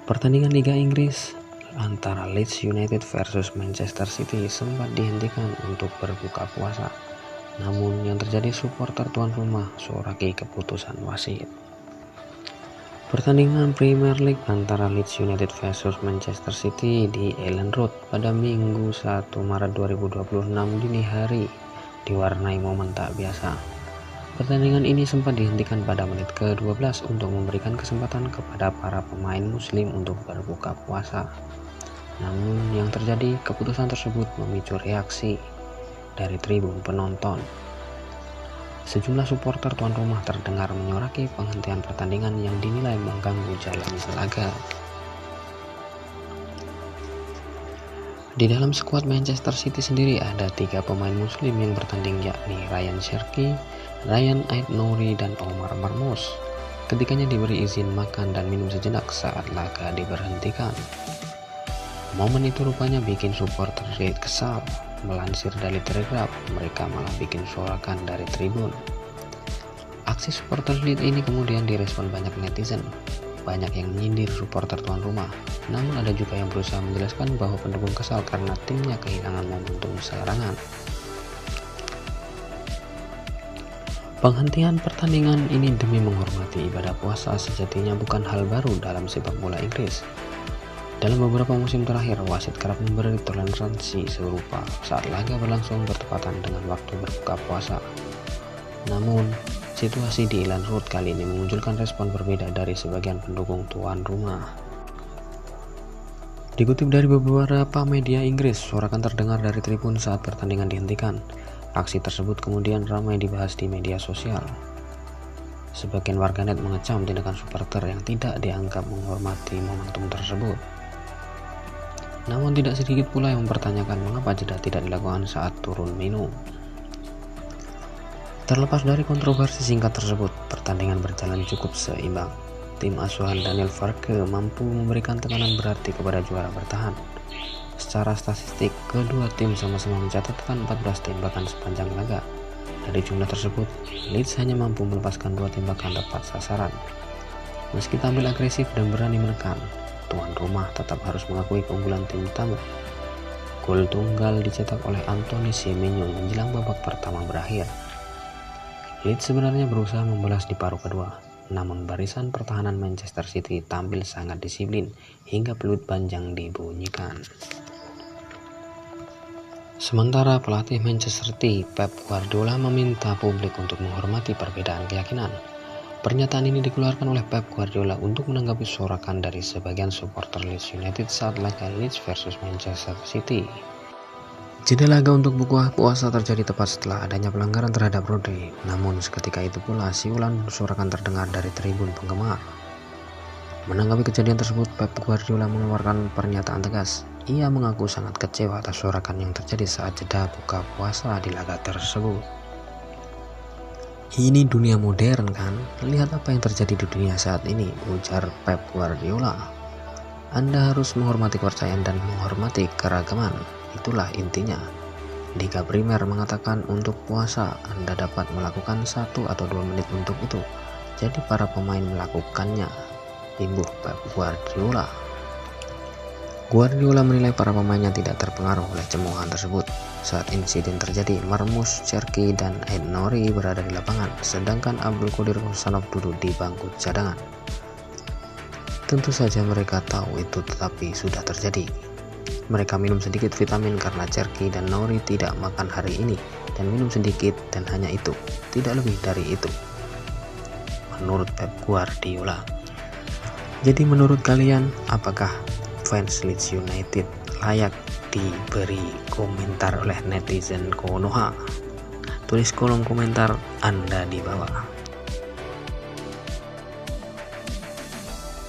Pertandingan Liga Inggris antara Leeds United versus Manchester City sempat dihentikan untuk berbuka puasa. Namun yang terjadi supporter tuan rumah soraki keputusan wasit. Pertandingan Premier League antara Leeds United versus Manchester City di Elland Road pada Minggu 1 Maret 2026 dini hari diwarnai momen tak biasa. Pertandingan ini sempat dihentikan pada menit ke-12 untuk memberikan kesempatan kepada para pemain muslim untuk berbuka puasa. Namun yang terjadi, keputusan tersebut memicu reaksi dari tribun penonton. Sejumlah supporter tuan rumah terdengar menyoraki penghentian pertandingan yang dinilai mengganggu jalan laga. Di dalam skuad Manchester City sendiri ada 3 pemain muslim yang bertanding, yakni Ryan Cherki, Ryan Aït-Nouri, dan Omar Marmoush. Ketiganya diberi izin makan dan minum sejenak saat laga diberhentikan. Momen itu rupanya bikin supporter Leeds kesal. Melansir dari Telegraph, mereka malah bikin sorakan dari tribun. Aksi supporter Leeds ini kemudian direspon banyak netizen. Banyak yang menyindir supporter tuan rumah, namun ada juga yang berusaha menjelaskan bahwa pendukung kesal karena timnya kehilangan momentum serangan. Penghentian pertandingan ini demi menghormati ibadah puasa sejatinya bukan hal baru dalam sepak bola Inggris. Dalam beberapa musim terakhir, wasit kerap memberi toleransi serupa saat laga berlangsung bertepatan dengan waktu berbuka puasa. Namun, situasi di Elland Road kali ini memunculkan respon berbeda dari sebagian pendukung tuan rumah. Dikutip dari beberapa media Inggris, sorakan terdengar dari tribun saat pertandingan dihentikan. Aksi tersebut kemudian ramai dibahas di media sosial. Sebagian warganet mengecam tindakan supporter yang tidak dianggap menghormati momentum tersebut. Namun tidak sedikit pula yang mempertanyakan mengapa jeda tidak dilakukan saat turun minum. Terlepas dari kontroversi singkat tersebut, pertandingan berjalan cukup seimbang. Tim asuhan Daniel Farke mampu memberikan tekanan berarti kepada juara bertahan. Secara statistik, kedua tim sama-sama mencatatkan 14 tembakan sepanjang laga. Dari jumlah tersebut, Leeds hanya mampu melepaskan 2 tembakan tepat sasaran. Meski tampil agresif dan berani menekan, tuan rumah tetap harus mengakui keunggulan tim tamu. Gol tunggal dicetak oleh Anthony Semenyo menjelang babak pertama berakhir. Leeds sebenarnya berusaha membalas di paruh kedua, namun barisan pertahanan Manchester City tampil sangat disiplin hingga peluit panjang dibunyikan. Sementara pelatih Manchester City, Pep Guardiola, meminta publik untuk menghormati perbedaan keyakinan. Pernyataan ini dikeluarkan oleh Pep Guardiola untuk menanggapi sorakan dari sebagian supporter Leeds United saat laga Leeds versus Manchester City. Jeda laga untuk buka puasa terjadi tepat setelah adanya pelanggaran terhadap Rodri. Namun seketika itu pula siulan sorakan terdengar dari tribun penggemar. Menanggapi kejadian tersebut, Pep Guardiola mengeluarkan pernyataan tegas. Ia mengaku sangat kecewa atas sorakan yang terjadi saat jeda buka puasa di laga tersebut. Ini dunia modern kan? Lihat apa yang terjadi di dunia saat ini, ujar Pep Guardiola. Anda harus menghormati kepercayaan dan menghormati keragaman. Itulah intinya. Liga Primer mengatakan untuk puasa Anda dapat melakukan 1 atau 2 menit untuk itu. Jadi para pemain melakukannya, imbuh Pep Guardiola. Guardiola menilai para pemainnya tidak terpengaruh oleh cemoohan tersebut. Saat insiden terjadi, Marmoush, Cherki, dan Aït-Nouri berada di lapangan, sedangkan Abdul Qadir Hussainov duduk di bangku cadangan. Tentu saja mereka tahu itu, tetapi sudah terjadi. Mereka minum sedikit vitamin karena Cherki dan Nouri tidak makan hari ini, dan minum sedikit dan hanya itu, tidak lebih dari itu, menurut Pep Guardiola. Jadi menurut kalian, apakah fans Leeds United layak diberi komentar oleh netizen Konoha? Tulis kolom komentar Anda di bawah.